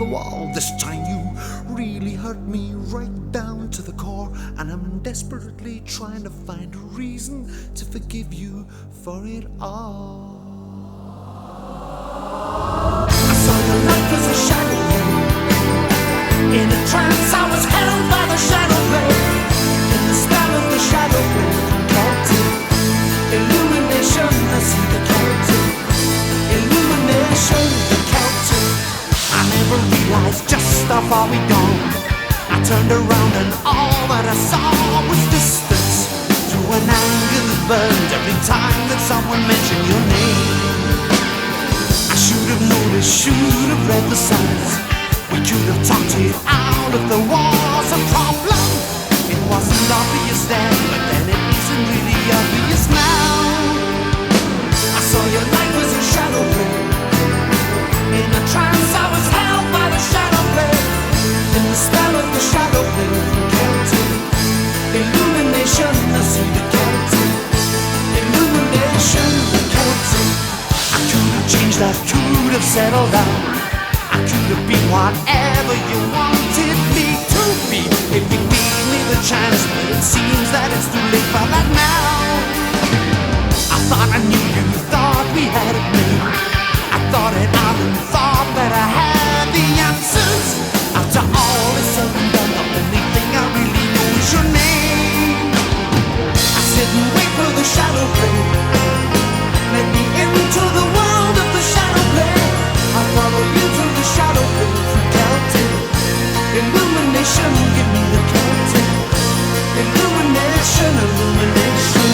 the wall. This time you really hurt me right down to the core, and I'm desperately trying to find a reason to forgive you for it all. I saw your life as a shadow play. In a trance I was held by the shadow play. In the spell of the shadow play, captive illumination, I see the captive illumination, the captive. I never realized just how far we'd gone. I turned around and all that I saw was distance, through an anger that burned every time that someone mentioned your name. I should have noticed, should have read the signs. We could have talked it out if there was a problem. It wasn't obvious then, but then it isn't really obvious now. I saw your life as a shadow play. In a trance I was held by the shadow play. In the spell of the shadow play, captive illumination, I see the captive illumination, the captive. I could have changed, I could have settled down. I could have been whatever you wanted me to be if you gave me the chance, but it seems that it's too late for that now. I thought I knew you, thought we had it made. I thought it out and thought that I had the answers. After all is said and done, the only thing I really know is your name. I sit and wait for the shadow play. Let me into the world of the shadow play. I'll follow you to the shadow play, through captive illumination. Give me the captive illumination, illumination.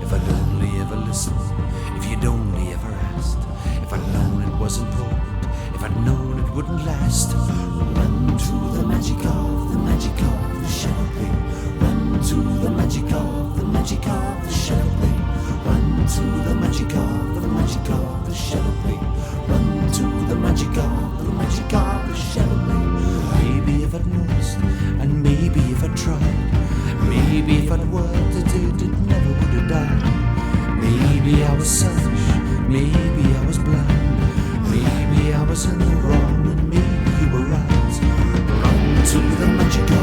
If I'd only ever listened, if you'd only ever asked, if I'd known it was important, if I'd known it wouldn't last. Run to the magic of the shadow play. Run to the magic of the shadow play. Run to the magic of the shadow play. Run to the magic of the shadow play. Maybe if I'd noticed, and maybe if I'd tried, maybe if I'd worked at it never would have died. Maybe I was selfish, maybe I was blind, maybe I was in the wrong and maybe you were right. Run to the magic of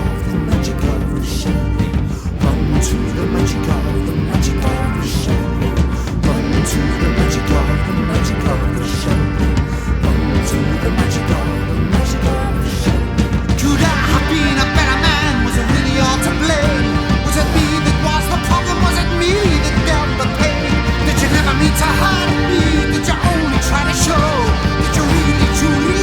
the shadow play. Run to the magic of the shadow play. Run to the magic of the shadow play. Run to the magic of the shadow play. Could I have been a better man? Was it really all to blame? Was it me that was the problem? Was it me that dealt the pain? Did you never mean to hurt me? Did you only try to show? Did you really truly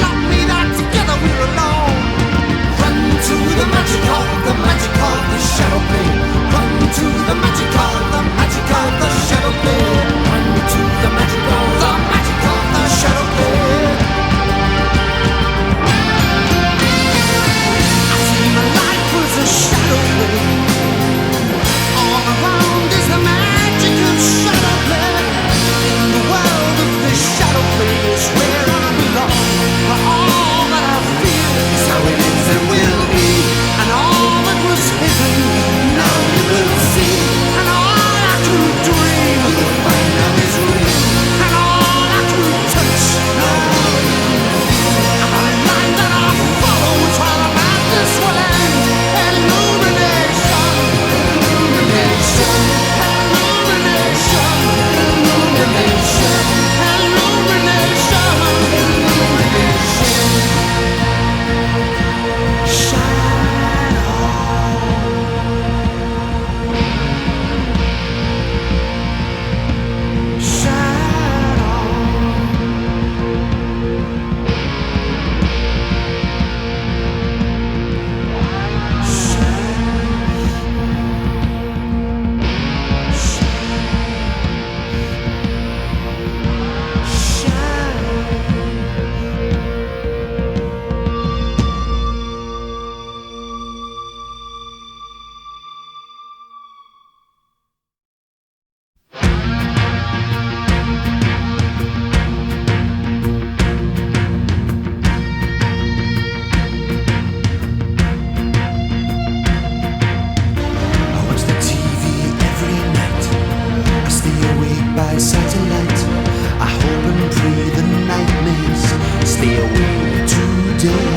day.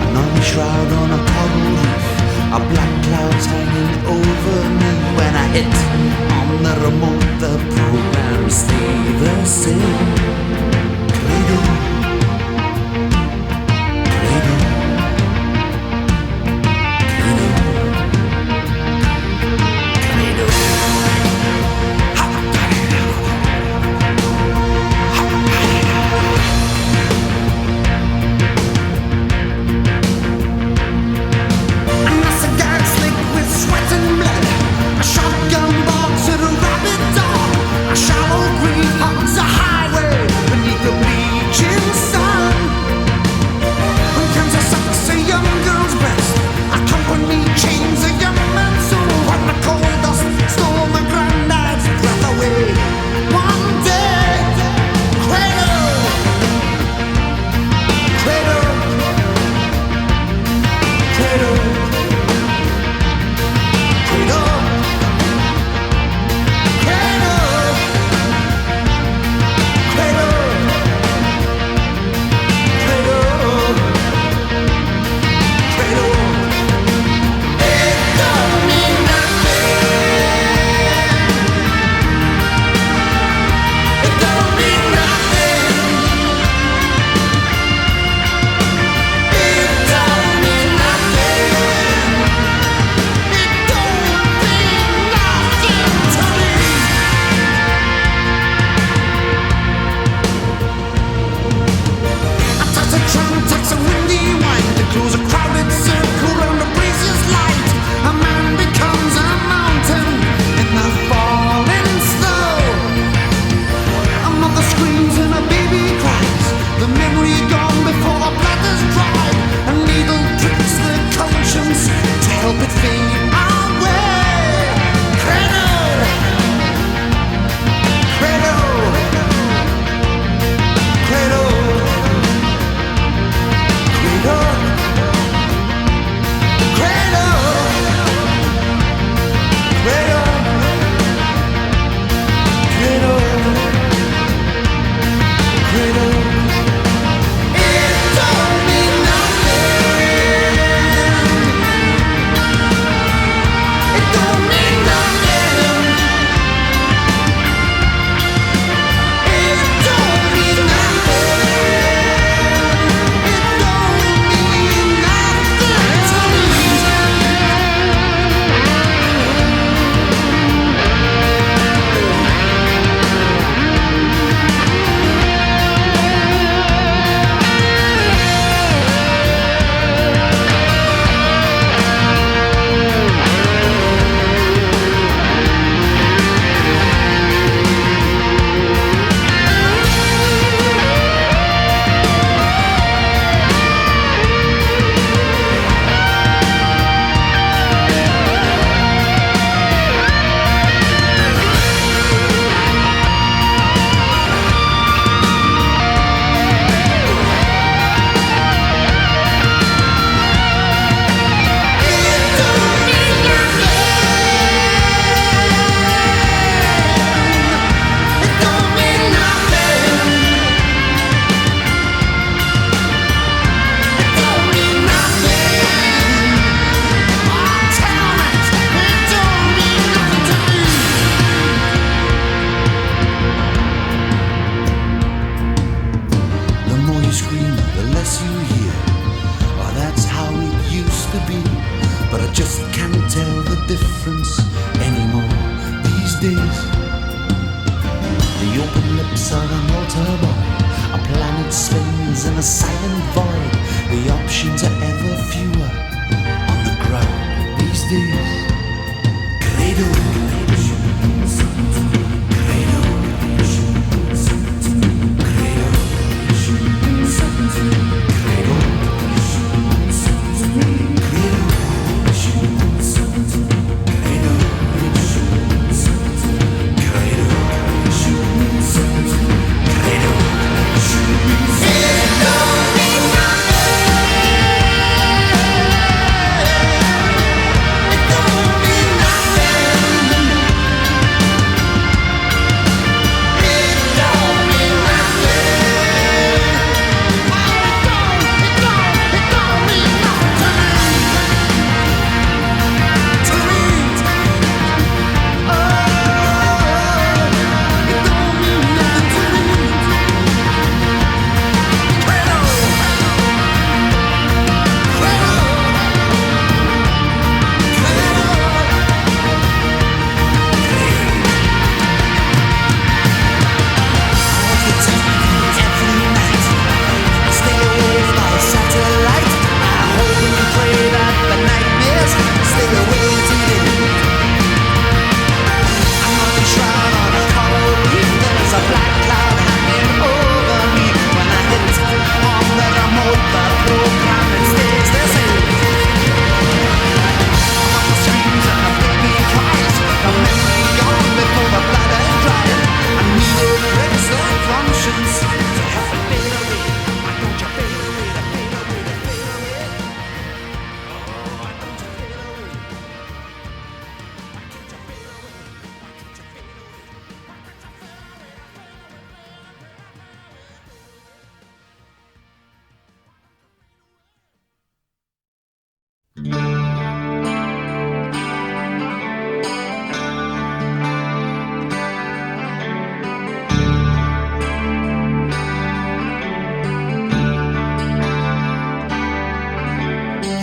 Another shroud on a coral reef, a black clouds hanging over me. When I hit on the remote, the program stay the same. Credo, Credo, Credo, Credo.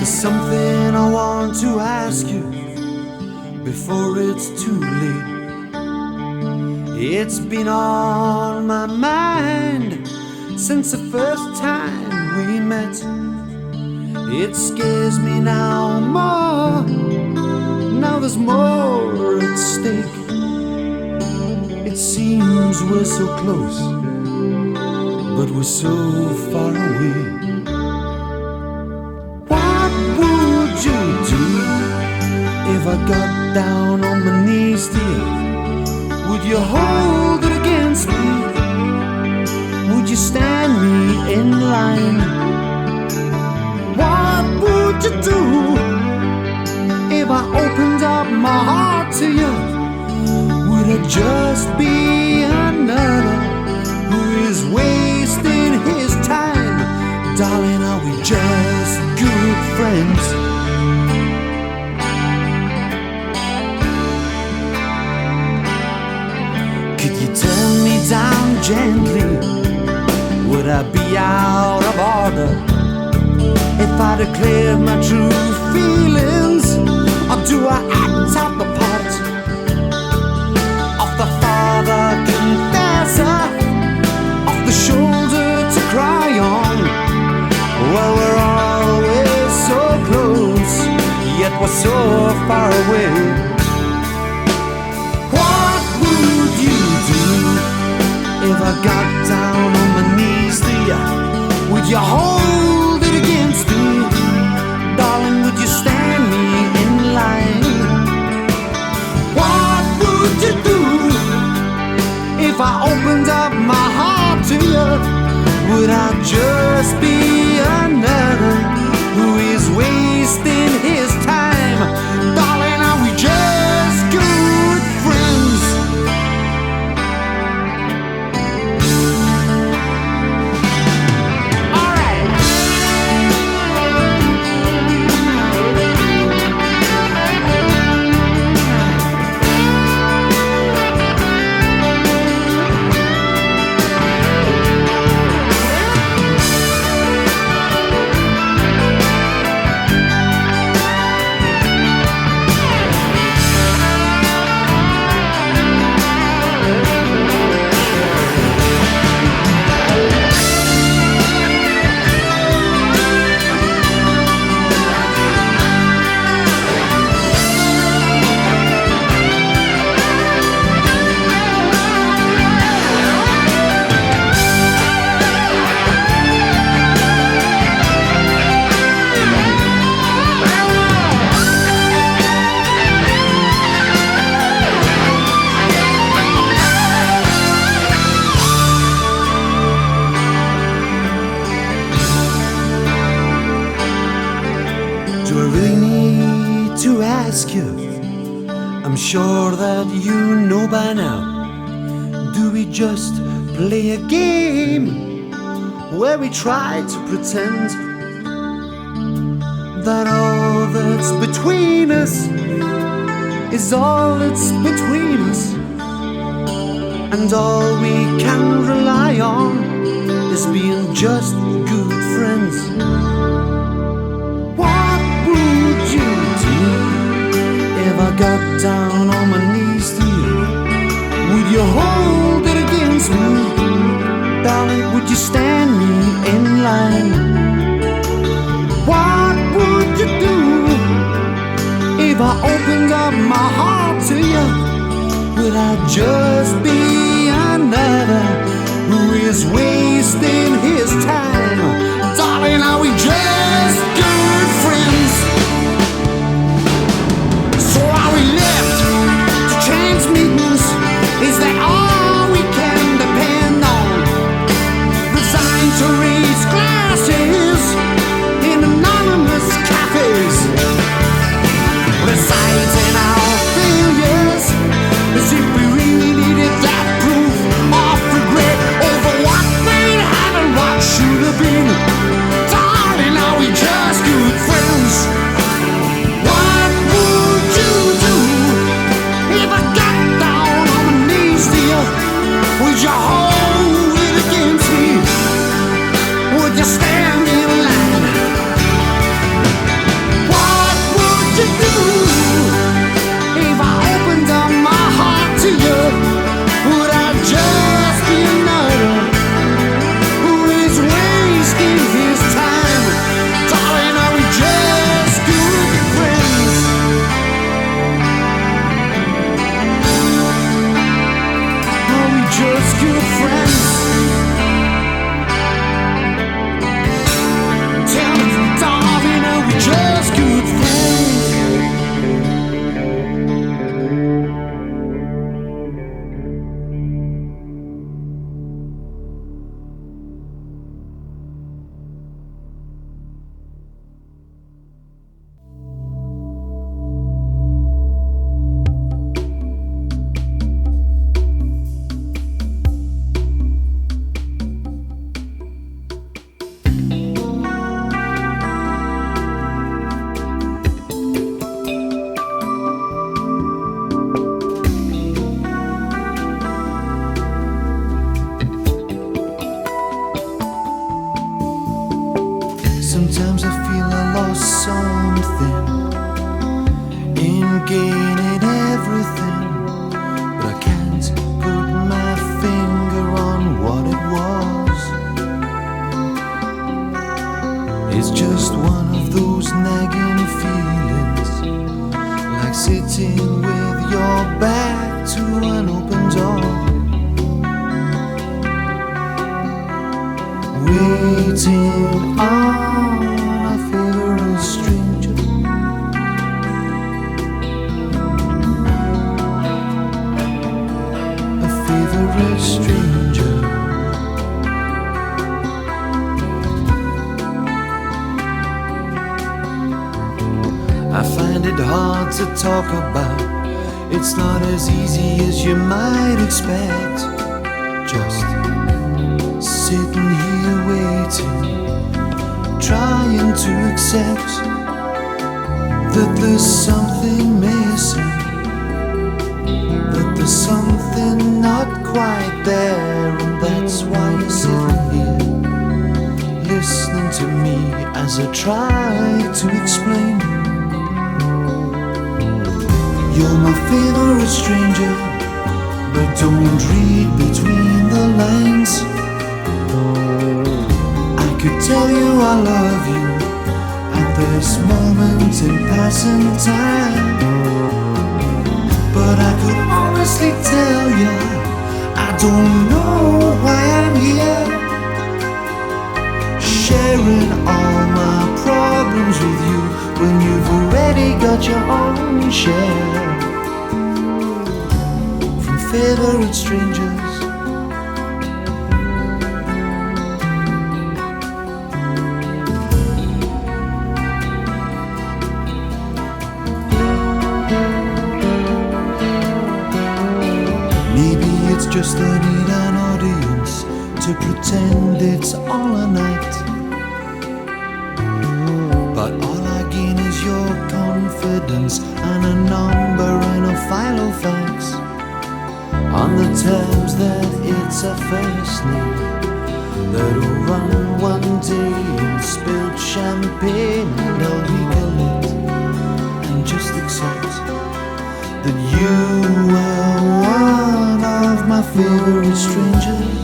There's something I want to ask you before it's too late. It's been on my mind since the first time we met. It scares me now more. Now there's more at stake. It seems we're so close, but we're so far away. What would you do if I got down on my knees, dear? Would you hold it against me? Would you stand me in line? What would you do if I opened up my heart to you? Would it just be another who is wasting his time? Darling, are we just good friends? Could you turn me down gently? Would I be out of order if I declared my true feelings? Or do I act out the part of the father confessor, of the shoulder to cry on? Well, we're always so close, yet we're so far away. What would you do if I got down on my knees, dear? Would you hold it against me? Darling, would you stand me in line? What would you do if I opened up my heart to you? Would I just be another who is wasting his time? Darling, are we just good friends? I'm sure that you know by now. Do we just play a game where we try to pretend that all that's between us is all that's between us, and all we can rely on is being just good friends? What would you do if I got down on my knees to you? Would you hold it against me? Darling, would you stand me in line? What would you do if I opened up my heart to you? Would I just be another who is wasting his time? Darling, are we just good friends? So are we left to chance meetings? Is that all we can depend on? Resigned to raise glasses in anonymous cafes, reciting our failures as if we really needed that proof of regret over what may have and what should have been. Darling, are we just good friends? What would you do if I got down on my knees to you? Would you hold it against me? Would you stand in line? Sometimes I feel I lost something in gaining everything, but I can't put my finger on what it was. It's just one of those nagging feelings, like sitting with your back to an open door, waiting on a favorite stranger. A favorite stranger. I find it hard to talk about. It's not as easy as you might expect. Just sitting here waiting, trying to accept that there's something missing, that there's something not quite there, and that's why you're sitting here, listening to me as I try to explain. You're my favorite stranger, but don't read between the lines. I could tell you I love you at this moment in passing time, but I could honestly tell you I don't know why I'm here, sharing all my problems with you when you've already got your own share. From favorite strangers. Just I need an audience to pretend it's all a night, but all I gain is your confidence and a number and a file of facts on the terms that it's a first name that'll run one day in spilled champagne, and I'll recollect and just accept that you were one of my favorite strangers.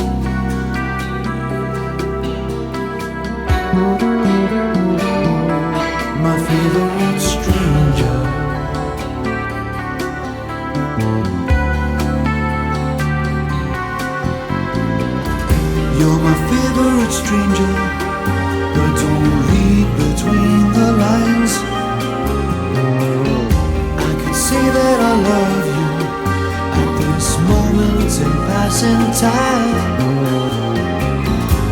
My favorite stranger. You're my favorite stranger, but don't read between the lines. I could say that I love you at this moment in passing time,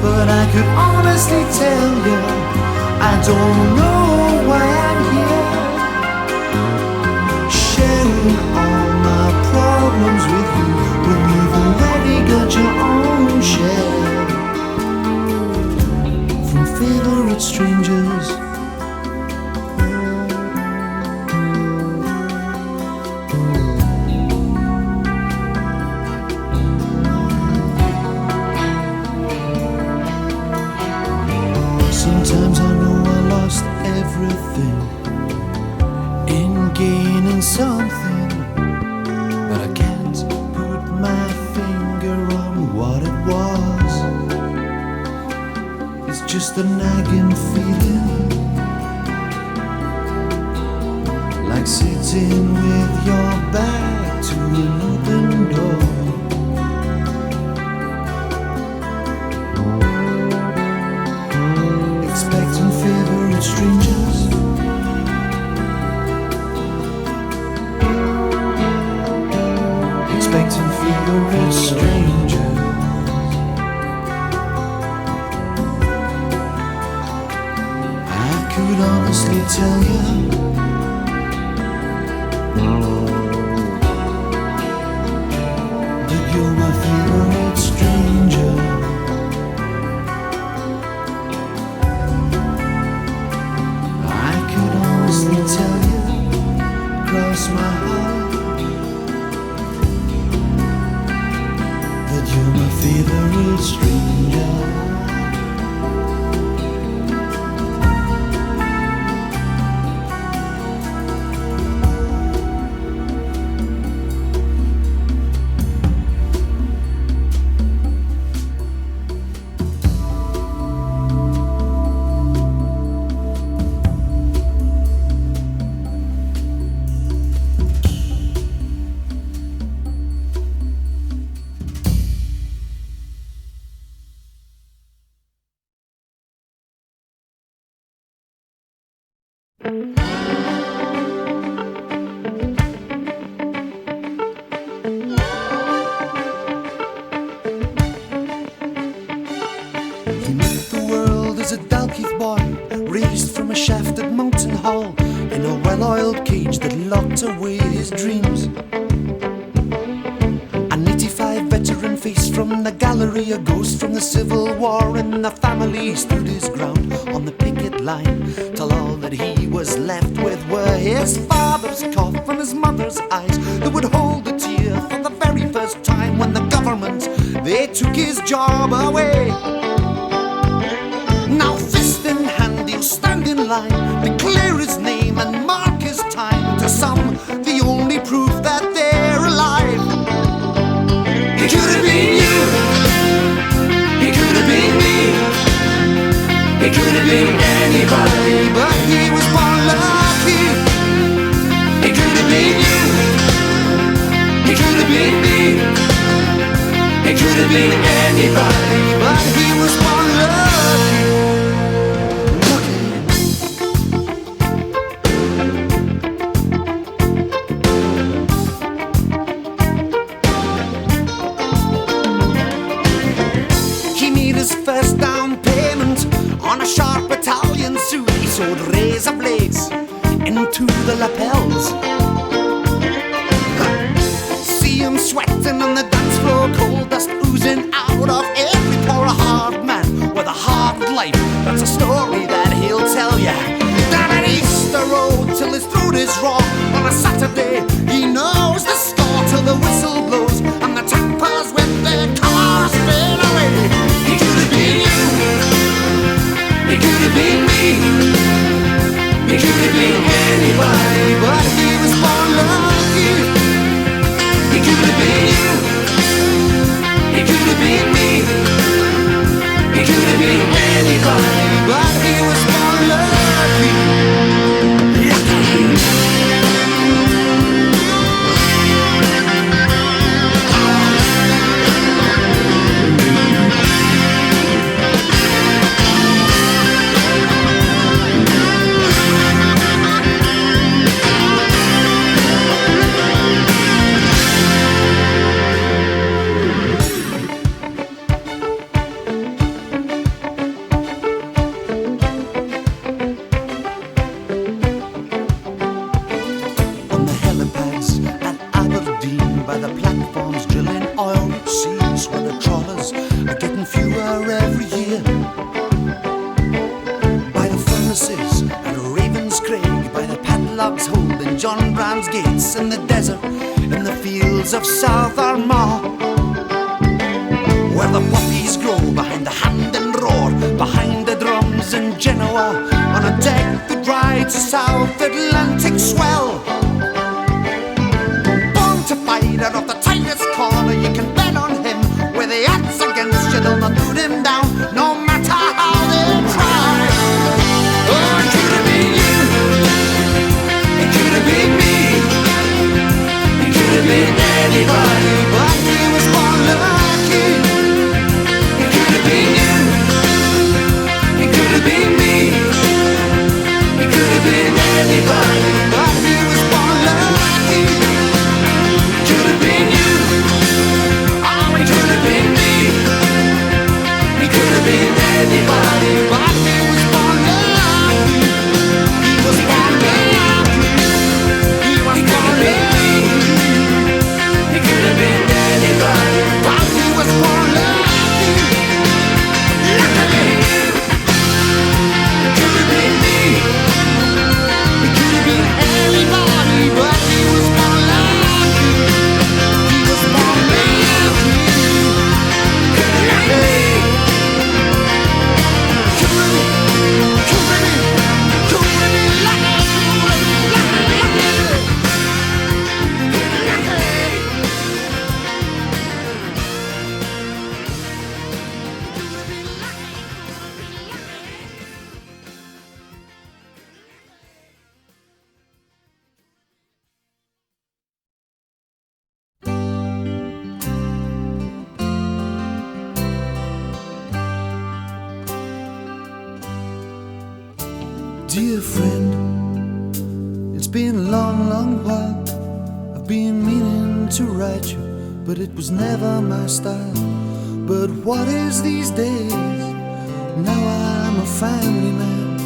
but I could honestly tell you I don't know why I'm here, sharing all my problems with you when you've already got your own share. From favorite strangers. Sometimes I know I lost everything in gaining something, but I can't put my finger on what it was. It's just a nagging feeling, like sitting with your back to an open door, expecting favorite strangers. Expecting favorite strangers. I could honestly tell you that you're my favorite stranger. I could honestly tell you, cross my heart, that you're my favorite stranger. He met the world as a Dalkeith boy, raised from a shaft at Mountain Hall, in a well-oiled cage that locked away his dreams. An 85 veteran face from the gallery, a ghost from the Civil War, and the family stood his ground on the picket line, till all that he was left with were his father's cough and his mother's eyes that would hold a tear for the very first time when the government, they took his job away. Now fist in hand he'll stand in line, declare his name and mark his time. To some, the only proof that they're alive. He could have been you, he could have been me, he could have been anybody, but he was born lucky. He could have been you, he could have been me, he could have been anybody, but he was born lucky. First down payment on a sharp Italian suit. He sewed razor blades into the lapels. See him sweating on the dance floor, coal dust oozing out of every pore. A hard man with a hard life, that's a story that he'll tell ya. Down an Easter road till his throat is raw. On a Saturday he knows the score till the whistle blows and the tampers with their cars spin away. He could have been me, he could have been anybody, but he was born lucky. He could have been you, he could have been me, he could have been anybody, but he was born lucky. In the desert, in the fields of South Armagh, where the poppies grow behind the hand and roar, behind the drums in Genoa, on a deck that rides a South Atlantic swell. Born to fight out of the tightest corner, you can bet on him. With the odds against you, they'll not put him down, no matter how they try. Oh, it could have been you, it could have been me, could have been anybody, but he was born lucky. He could have been you, he could have been me, he could have been anybody, but he was born lucky. Could have been you, oh, he could have been me, he could have been anybody, but he was born lucky. He was born lucky. He was born lucky. He could have been anybody, but he was born lucky. Luckily, he could have been me. He could have been anybody, but he was born lucky. He was born lucky. Luckily, could have been lucky. Dear friend, been a long, long while. I've been meaning to write you, but it was never my style. But what is these days? Now I'm a family man.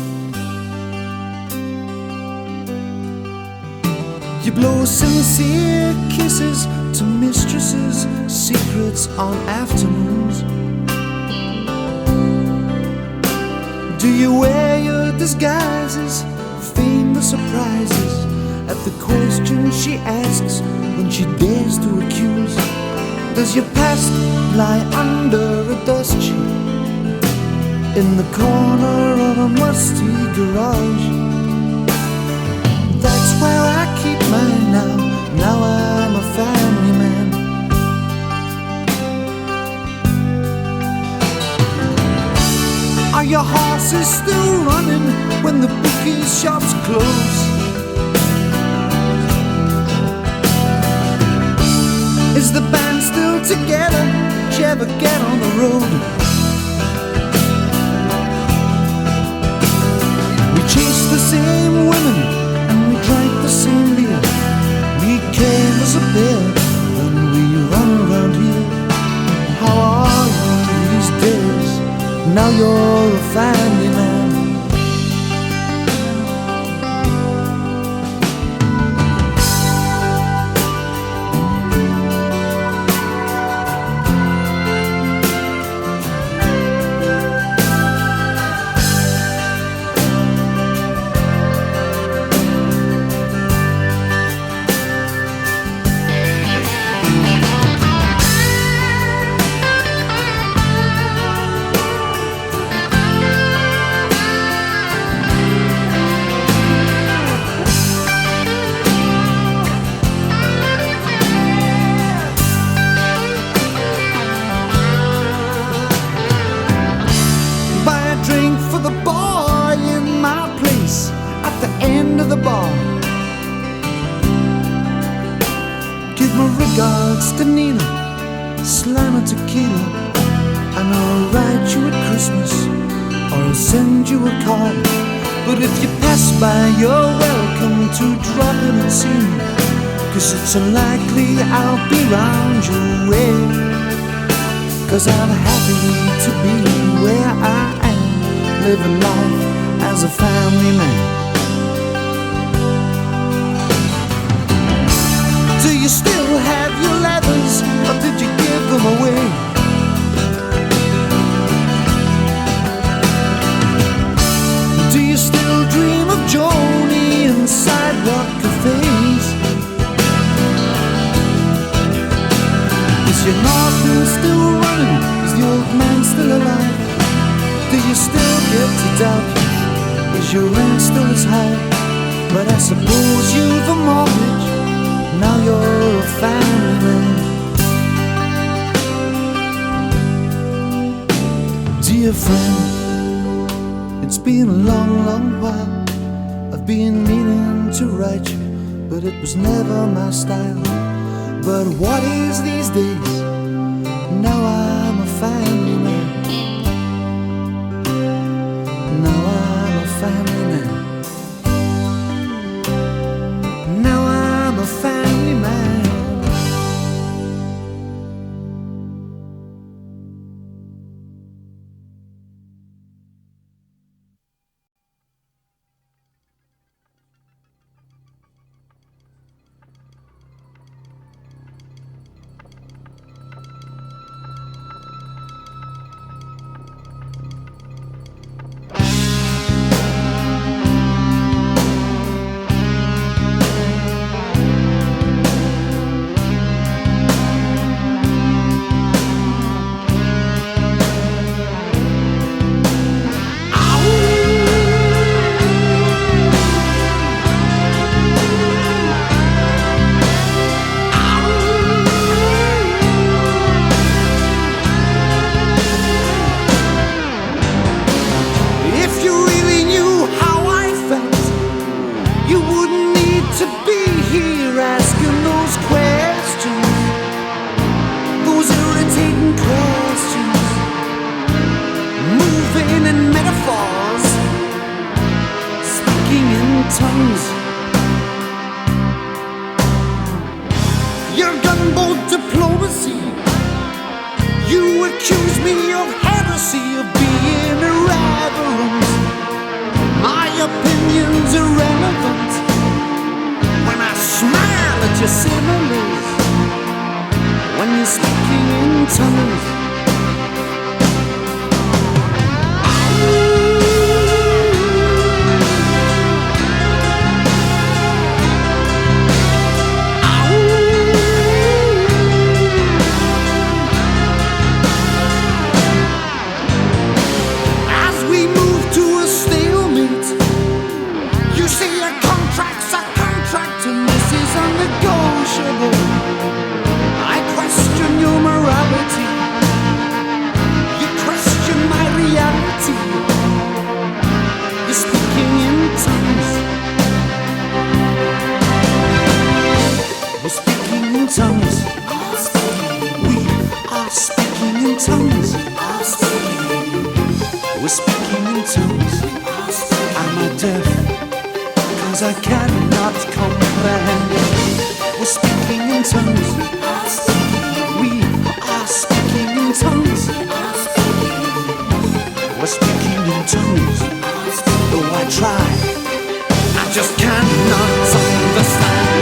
You blow sincere kisses to mistresses' secrets on afternoons. Do you wear your disguises, feign the surprises at the questions she asks when she dares to accuse? Does your past lie under a dust sheet in the corner of a musty garage? That's where I keep mine now. Now I'm a family man. Are your horses still running when the bookie shops close? Is the band still together? Did you ever get on the road? We chased the same women and we drank the same beer. We came as a pair and we run around here. How are you these days? Now you're a family man. Give my regards to Nina, slam a tequila, and I'll write you at Christmas, or I'll send you a card. But if you pass by, you're welcome to drop in and see me, 'cause it's unlikely I'll be round your way. 'Cause I'm happy to be where I am, living life as a family man. Do you still have your leathers, or did you give them away? Do you still dream of Joni and sidewalk cafes? Is your Norton still running? Is the old man still alive? Do you still get to doubt? Is your rent still as high? But I suppose you've a mortgage. Now you're a family man. Dear friend, it's been a long, long while. I've been meaning to write you, but it was never my style. But what is these days? Now I'm a family man. Now I'm a family man. Now I'm a family man. guilty of being irreverent. My opinion's irrelevant when I smile at your similes, when you're speaking in tongues. I question your morality. You question my reality. You're speaking in tongues. We're speaking in tongues. We are speaking in tongues. We're speaking in tongues. Am I deaf? 'Cause I cannot comprehend. We're speaking in tongues. We are speaking in tongues. We're speaking in tongues. Though I try, I just cannot understand.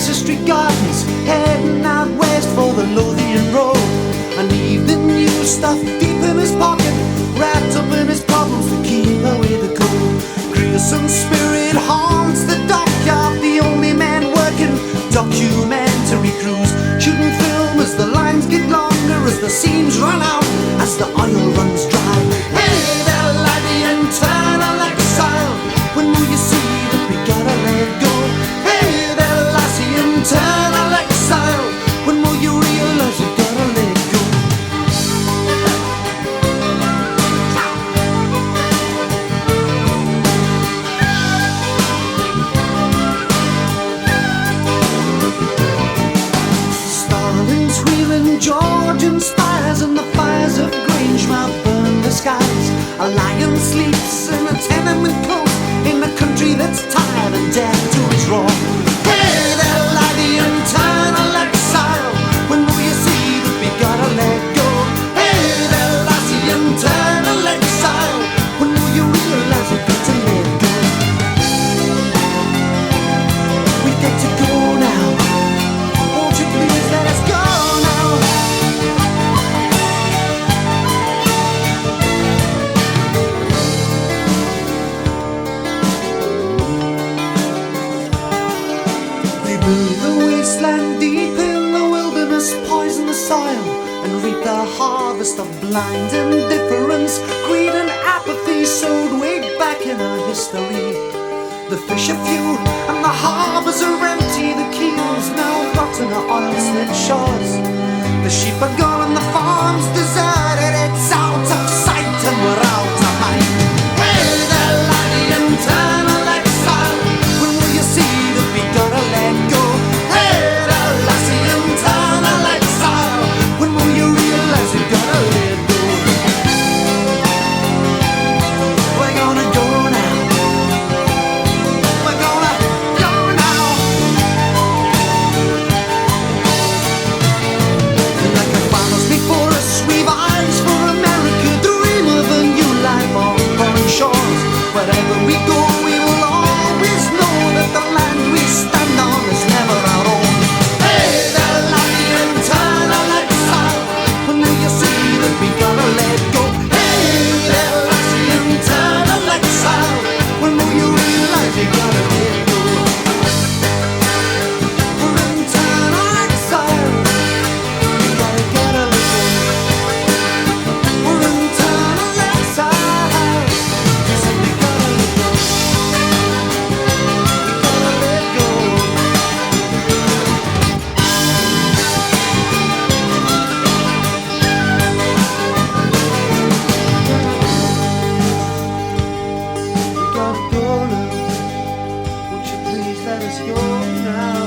ancestry gardens, heading out west for the Lothian Road. And evening news stuffed deep in his pocket, wrapped up in his problems to keep away the cold. Grierson spirit haunts the dockyard, the only man working documentary crews, shooting film as the lines get longer, as the seams run out, as the oil runs dry. Hey there, laddie, internal exile, when will you see that we gotta let go? Hey there, lassie, internal exile, when will you realize you gotta let go? Starlings wheeling Georgian spires, and the fires of Grangemouth burn the skies. A lion sleeps in a tenement close, in a country that's tired and dead to its wrong. Hey there, laddie, internal exile, when will you see that we gotta let go? Hey there, lassie, internal exile, when will you realize we got to let go? We got to go now. Won't you please let us go now? We build the wasteland deep in the wilderness, poison the soil, and reap the harvest of blind indifference, greed and apathy sowed way back in our history. The fish are few and the harbors are empty, the keels now rotten our oil-slit shores. The sheep are gone and the farm's deserted, it's out of sight and we're out of mind. Hey there, laddie, internal exile, when will you see that we gotta let go? Hey there, lassie, internal exile, when will you realize we gotta let go? We're gonna go now. We're gonna go now. Like a farmer's before us, we've eyes for America, dream of a new life on foreign shores. Wherever we go, we will always know that the land we stand on is never our own. Hey there, laddie, internal exile, when will you see that we gotta let go? Hey there, lassie, internal exile, when will you realize you gotta let go? For internal exile, we gotta let go. For internal exile, yes, we gotta let go. We gotta let go. We gotta go now. Won't you please let us go now?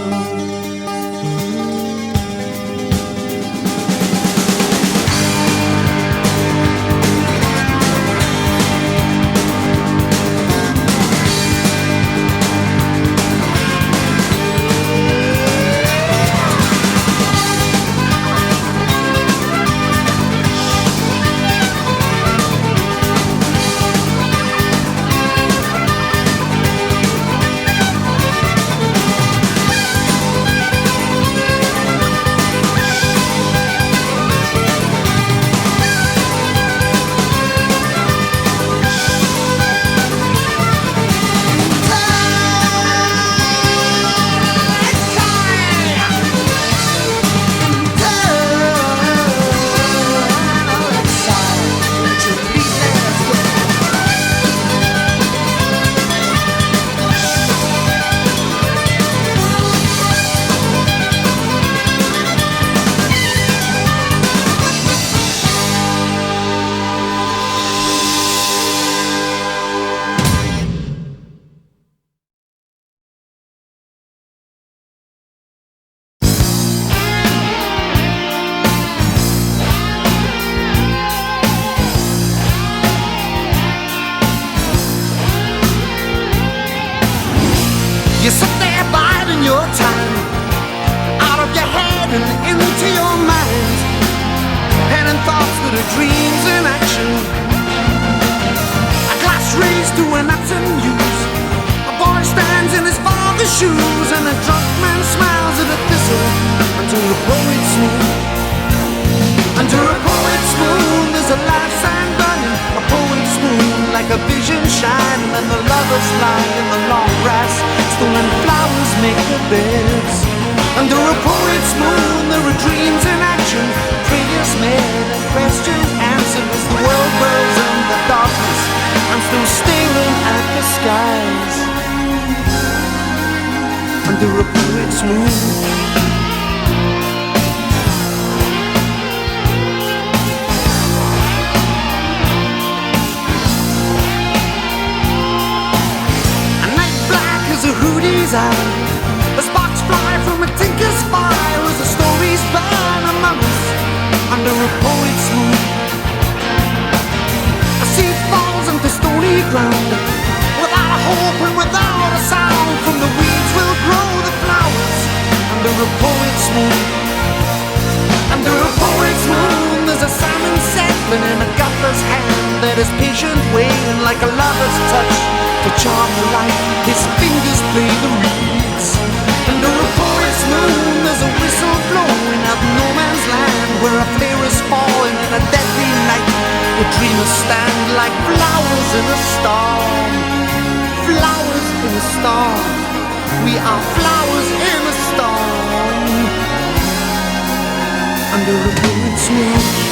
You sit there biding your time, out of your head and into your mind, penning thoughts that are dreams in action. A glass raised to an absent use, a boy stands in his father's shoes, and a drunk man smiles vision shine, and the lovers lie in the long grass. Stolen flowers make their beds. Under a poet's moon there are dreams in action, prayers made and questions answered. As the world burns in the darkness, I'm still staring at the skies. Under a poet's moon. Eye. The sparks fly from a tinker's fire as the stories burn among us under a poet's moon. A seed falls into stony ground without a hope and without a sound. From the weeds will grow the flowers under a poet's moon. Under a poet's moon there's a salmon settling in a gutler's hand that is patient waiting like a lover's touch to charm the light. His fingers play the reeds. Under a poet's moon there's a whistle blowing out no man's land, where a flare is falling in a deadly night. The dreamers stand like flowers in a storm. Flowers in a storm. We are flowers in a storm. Under a poet's moon.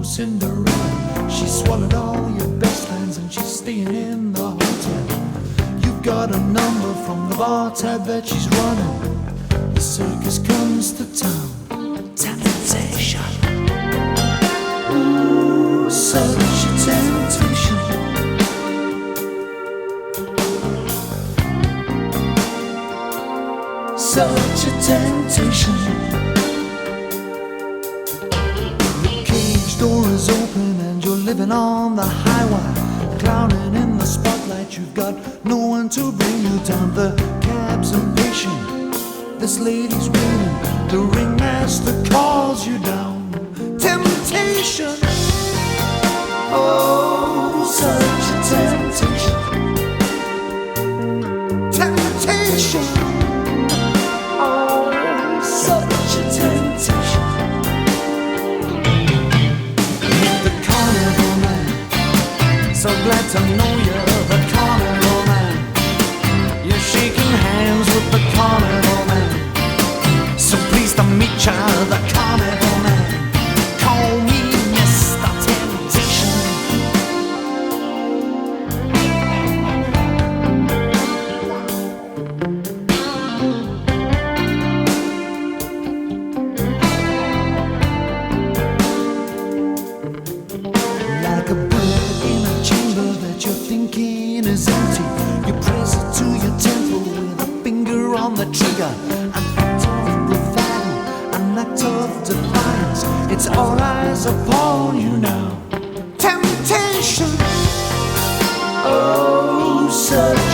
Cinderella. She swallowed all your best lines and she's staying in the hotel. You've got a number from the bar tab that she's running. The circus comes to town. Temptation. Ooh, such a temptation. Such a temptation. Door is open and you're living on the highway, clowning in the spotlight. You've got no one to bring you down. The cab's impatient, this lady's waiting. The ringmaster calls you down. Temptation, oh, such a temptation. Temptation, oh, such a temptation. to know you're the Carnival Man. You're shaking hands with the Carnival Man. So pleased to meet ya, the Carnival Man. Call me Mr. Temptation. Like a bird in a chamber that you're thinking is empty, you press it to your temple with a finger on the trigger. An act of bravado, an act of defiance. It's all eyes upon you now. Temptation, oh, seduction.